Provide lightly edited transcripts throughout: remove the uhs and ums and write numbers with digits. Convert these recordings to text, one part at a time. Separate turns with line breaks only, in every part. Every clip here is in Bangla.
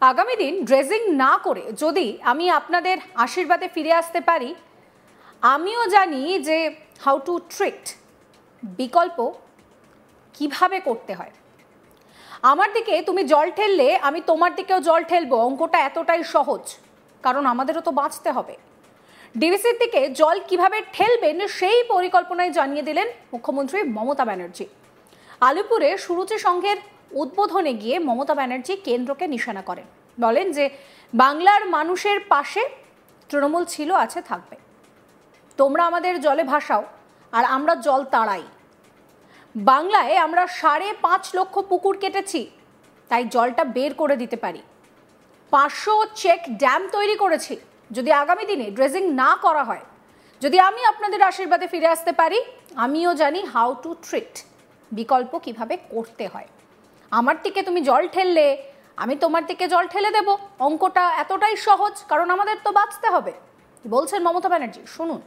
আগামী দিন ড্রেজিং না করে যদি আমি আপনাদের আশীর্বাদে ফিরে আসতে পারি, আমিও জানি যে হাউ টু ট্রিট বিকল্প কিভাবে করতে হয়। আমার দিকে তুমি জল ঠেললে আমি তোমার দিকেও জল ঠেলবো, অঙ্কটা এতটাই সহজ, কারণ আমাদেরও তো বাঁচতে হবে। ডিভিসির দিকে জল কিভাবে ঠেলবেন সেই পরিকল্পনায় জানিয়ে দিলেন মুখ্যমন্ত্রী মমতা ব্যানার্জি। আলিপুরে সুরুচি সংঘের উদ্বোধনে গিয়ে মমতা ব্যানার্জি কেন্দ্রকে নিশানা করেন, বলেন যে বাংলার মানুষের পাশে তৃণমূল ছিল, আছে, থাকবে। তোমরা আমাদের জলে ভাসাও আর আমরা জল তাড়াই। বাংলায় আমরা 5.5 লক্ষ পুকুর কেটেছি, তাই জলটা বের করে দিতে পারি। 500 চেক ড্যাম তৈরি করেছি। যদি আগামী দিনে ড্রেজিং না করা হয়, যদি আমি আপনাদের আশীর্বাদে ফিরে আসতে পারি, আমিও জানি হাউ টু ট্রিট বিকল্প কিভাবে করতে হয়। আমার দিকে তুমি জল ঠেললে আমি তোমার দিকে জল ঠেলে দেব, অঙ্কটা এতটাই সহজ, কারণ আমাদের তো বাঁচতে হবে। বলছেন মমতা ব্যানার্জি, শুনুন।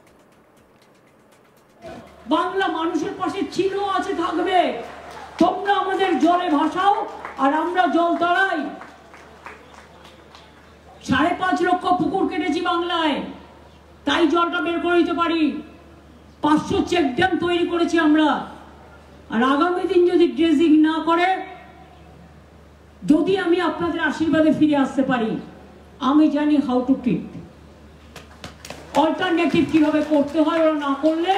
বাংলা মানুষের পাশে ছিল, আছে, থাকবে। তোমরা আমাদের জলে ভাসাও আর আমরা জল তাড়াই। 5.5 লক্ষ পুকুর কেটেছি বাংলায়, তাই জলটা বের করে দিতে পারি। 500 চেক ড্যাম তৈরি করেছি আমরা। আর আগামী দিন যদি ড্রেজিং না করে, যদি আমি আপনাদের আশীর্বাদে ফিরে আসতে পারি, আমি জানি হাউ টু ট্রিট। অল্টারনেটিভ কিভাবে করতে হয়, ওরা না করলে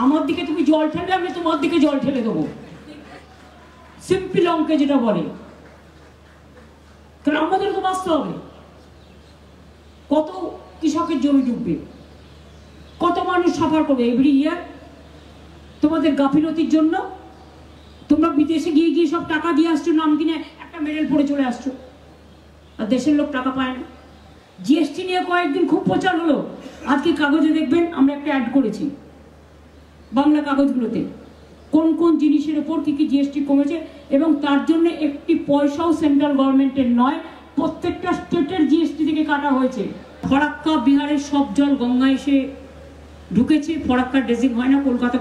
আমার দিকে তুমি জল ঠেলে আমি তোমার দিকে জল ঠেলে দেবো। সিম্পল অঙ্কে যেটা বলে, কারণ আমাদের তো বাঁচতে হবে। কত কৃষকের জমি ডুববে, কত মানুষ সাফার করবে এভরি ইয়ার তোমাদের গাফিলতির জন্য। তোমরা বিদেশে গিয়ে গিয়ে সব টাকা দিয়ে আসছো, নাম কিনে একটা মেডেল পড়ে চলে আসছো, আর দেশের লোক টাকা পায় না। জিএসটি নিয়ে কয়েকদিন খুব প্রচার হলো। আজকে কাগজে দেখবেন আমরা একটা অ্যাড করেছি বাংলা কাগজগুলোতে, কোন কোন জিনিসের উপর কি কি জিএসটি কমেছে, এবং তার জন্য একটি পয়সাও সেন্ট্রাল গভর্নমেন্টের নয়, প্রত্যেকটা স্টেটের জিএসটি থেকে কাটা হয়েছে। ফরাক্কা বিহারের সব জল গঙ্গায় এসে ঢুকেছে। ফরাক্কা ড্রেজিং হয় না, কলকাতা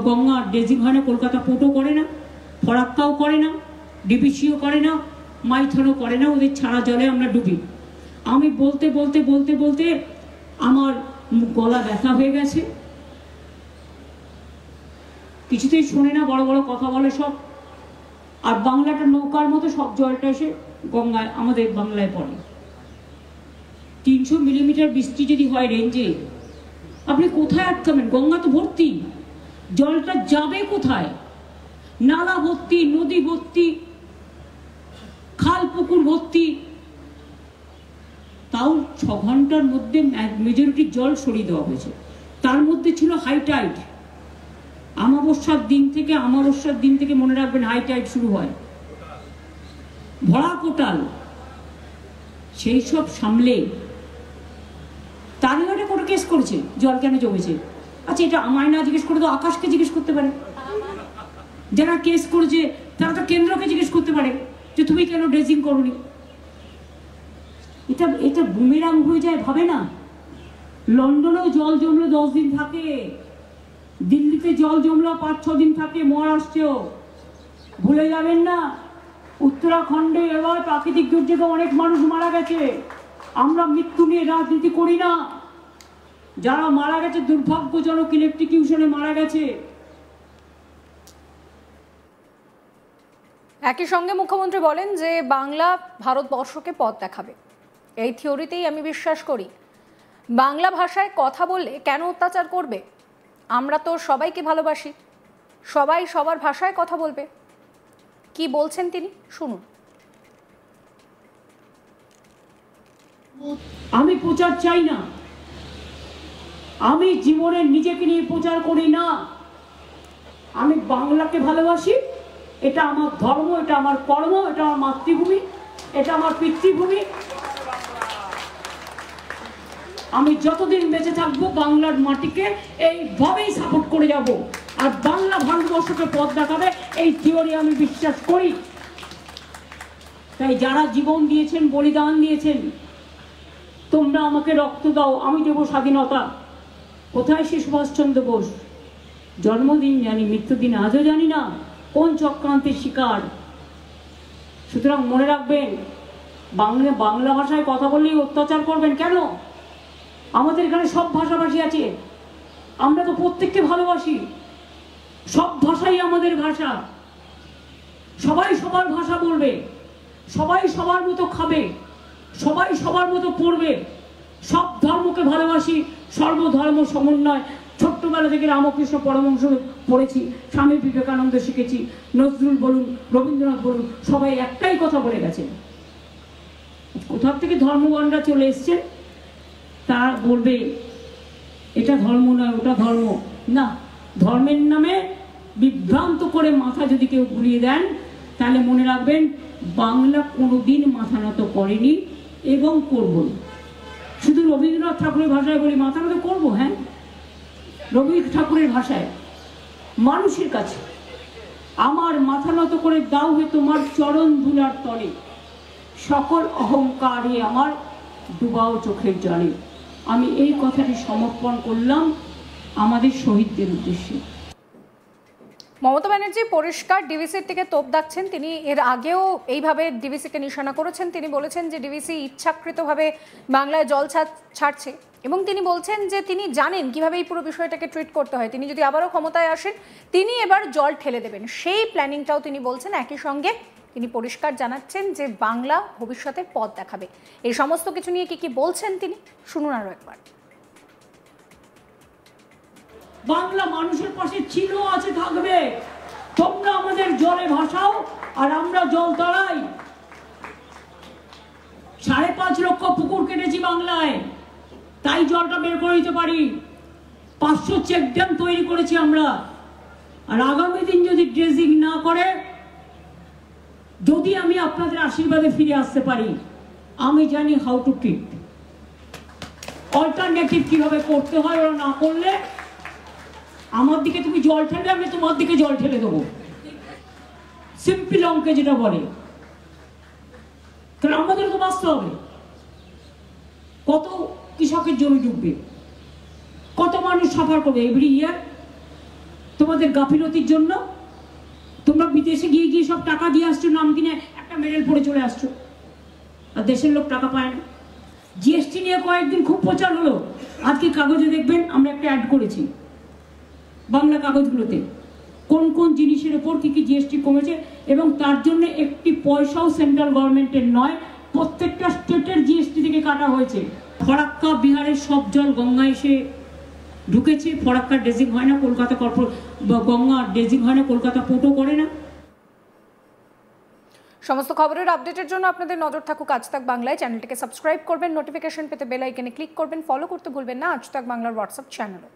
গঙ্গা ড্রেজিং হয় না, কলকাতা পোর্টও করে না, ফরাক্কাও করে না, ডিবিসিও করে না, মাইথনও করে না। ওদের ছাড়া জলে আমরা ডুবি। আমি বলতে বলতে বলতে বলতে আমার গলা ব্যথা হয়ে গেছে। কিছুতেই শোনে না, বড় বড় কথা বলে সব। আর বাংলাটা নৌকার মতো, সব জলটা এসে গঙ্গায় আমাদের বাংলায় পড়ে। 300 মিলিমিটার বৃষ্টি যদি হয় রেঞ্জে, আপনি কোথায় আটকাবেন? গঙ্গা তো ভর্তি, জলটা যাবে কোথায়? নালা ভর্তি, নদী ভর্তি, খাল পুকুর ভর্তি। তাও 6 ঘন্টার মধ্যে মেজরিটি জল সরিয়ে দেওয়া হয়েছে। তার মধ্যে ছিল হাই টাইড। অমাবস্যার দিন থেকে মনে রাখবেন হাই টাইড শুরু হয়, ভরা কোটাল। সেই সব সামলে তালিবানে করে কেস করেছে জল কেন জমেছে। আচ্ছা, এটা আমায় না জিজ্ঞেস করে তো আকাশকে জিজ্ঞেস করতে পারে। যারা কেস করেছে তারা তো কেন্দ্রকে জিজ্ঞেস করতে পারে যে তুমি কেন ড্রেজিং করোনি। এটা বুমেরাং হয়ে যায়, ভাবে না। লন্ডনেও জল জমলে 10 দিন থাকে, দিল্লিতে জল জমলেও 5-6 দিন থাকে, মহারাষ্ট্রেও। ভুলে যাবেন না, উত্তরাখণ্ডে এবার প্রাকৃতিক দুর্যোগে অনেক মানুষ মারা গেছে। আমরা মৃত্যু নিয়ে রাজনীতি করি না। যারা মারা গেছে দুর্ভাগ্যজনক ইলেকট্রিকিউশনে মারা গেছে।
একই সঙ্গে মুখ্যমন্ত্রী বলেন যে বাংলা ভারতবর্ষকে পথ দেখাবে। এই থিওরিতেই আমি বিশ্বাস করি। বাংলা ভাষায় কথা বললে কেন অত্যাচার করবে? আমরা তো সবাইকে ভালোবাসি, সবাই সবার ভাষায় কথা বলবে। কি বলছেন তিনি, শুনুন।
আমি প্রচার চাই না, আমি জীবনে নিজেকে নিয়ে প্রচার করি না। আমি বাংলাকে ভালোবাসি, এটা আমার ধর্ম, এটা আমার কর্ম, এটা আমার মাতৃভূমি, এটা আমার পিতৃভূমি। আমি যতদিন বেঁচে থাকবো বাংলার মাটিকে এইভাবেই সাপোর্ট করে যাব। আর বাংলা ভারতবর্ষকে পথ দেখাবে, এই থিওরি আমি বিশ্বাস করি। তাই যারা জীবন দিয়েছেন, বলিদান দিয়েছেন, তোমরা আমাকে রক্ত দাও, আমি দেবো স্বাধীনতা। কোথায় সে সুভাষচন্দ্র বোস? জন্মদিন জানি, মৃত্যুদিন আজও জানি না। কোন চক্রান্তের শিকার? সুতরাং মনে রাখবেন, বাংলা ভাষায় কথা বললেই অত্যাচার করবেন কেন? আমাদের এখানে সব ভাষাভাষী আছে, আমরা তো প্রত্যেককে ভালোবাসি, সব ভাষাই আমাদের ভাষা, সবাই সবার ভাষা বলবে, সবাই সবার মতো খাবে, সবাই সবার মতো পড়বে, সব ধর্মকে ভালোবাসি, সর্বধর্ম সমন্বয়। ছোট্টবেলা থেকে রামকৃষ্ণ পরমহংস পড়েছি, স্বামী বিবেকানন্দ শিখেছি, নজরুল বলুন, রবীন্দ্রনাথ বলুন, সবাই একটাই কথা বলে গেছেন। কোথা থেকে ধর্মগণরা চলে এসছে, তারা বলবে এটা ধর্ম নয়, ওটা ধর্ম না। ধর্মের নামে বিভ্রান্ত করে মাথা যদি কেউ ঘুরিয়ে দেন, তাহলে মনে রাখবেন বাংলা কোনোদিন মাথা নত করেনি এবং করব না। শুধু রবীন্দ্রনাথ ঠাকুরের ভাষায় বলি মাথা নত করবো, হ্যাঁ, রবীন্দ্রনাথ ঠাকুরের ভাষায় মানুষের কাছে আমার মাথা নত করে দাও হে তোমার চরণ ধুলার তলে, সকল অহংকারে আমার ডুবাও চোখের জলে। আমি এই কথাটি সমর্পণ করলাম আমাদের শহীদদের উদ্দেশ্যে।
মমতা ব্যানার্জি পরিষ্কার ডিভিসির থেকে তোপ দাগছেন। তিনি এর আগেও এইভাবে ডিভিসিকে নিশানা করেছেন। তিনি বলেছেন যে ডিভিসি ইচ্ছাকৃতভাবে বাংলায় জল ছাড়ছে এবং তিনি বলছেন যে তিনি জানেন কিভাবে এই পুরো বিষয়টাকে ট্রিট করতে হয়। তিনি যদি আবারও ক্ষমতায় আসেন, তিনি এবার জল ঠেলে দেবেন, সেই প্ল্যানিংটাও তিনি বলছেন। একই সঙ্গে তিনি পরিষ্কার জানাচ্ছেন যে বাংলা ভবিষ্যতে পথ দেখাবে। এই সমস্ত কিছু নিয়ে কি বলছেন তিনি, শুনুন আরও একবার।
বাংলা মানুষের পাশে ছিল, আছে, থাকবে। তোমরা আমাদের জলে ভাসাও আর আমরা জল তাড়াই। 5.5 লক্ষ পুকুর কেটেছি বাংলায়, তাই জলটা বের করে দিতে পারি। 500 চেক ড্যাম তৈরি করেছি আমরা। আর আগামী দিন যদি ড্রেজিং না করে, যদি আমি আপনাদের আশীর্বাদে ফিরে আসতে পারি, আমি জানি হাউ টু ট্রিট। অল্টারনেটিভ কিভাবে করতে হয়, ওরা না করলে আমার দিকে তুমি জল ঠেলে, আমি তোমার দিকে জল ঠেলে দেবো। সিম্পল অঙ্কে যেটা বলে, কারণ আমাদের তো বাঁচতে হবে। কত কৃষকের জমি ডুববে, কত মানুষ সাফার করবে এভরি ইয়ার তোমাদের গাফিলতির জন্য। তোমরা বিদেশে গিয়ে গিয়ে সব টাকা দিয়ে আসছো, নাম কিনে একটা মেডেল পড়ে চলে আসছো, আর দেশের লোক টাকা পায় না। জিএসটি নিয়ে কয়েকদিন খুব প্রচার হলো, আজকে কাগজে দেখবেন আমরা একটা অ্যাড করেছি বাংলা কাগজগুলোতে, কোন কোন জিনিসের উপর কি কি জিএসটি কমেছে, এবং তার জন্য একটি পয়সাও সেন্ট্রাল গভর্নমেন্টের নয়, প্রত্যেকটা স্টেটের জিএসটি থেকে কাটা হয়েছে। ফরাক্কা বিহারের সব জল গঙ্গা এসে ঢুকেছে। ফরাক্কা ড্রেজিং হয় না, কলকাতা গঙ্গা ড্রেজিং হয় না, কলকাতা পোর্টও করে না।
সমস্ত খবরের আপডেটের জন্য আপনাদের নজর থাকুক আজ তাক বাংলায়। চ্যানেলটিকে সাবস্ক্রাইব করবেন, নোটিফিকেশন পেতে বেল আইকনে ক্লিক করবেন, ফলো করতে ভুলবেন না আজ তাক বাংলার হোয়াটসঅ্যাপ চ্যানেলও।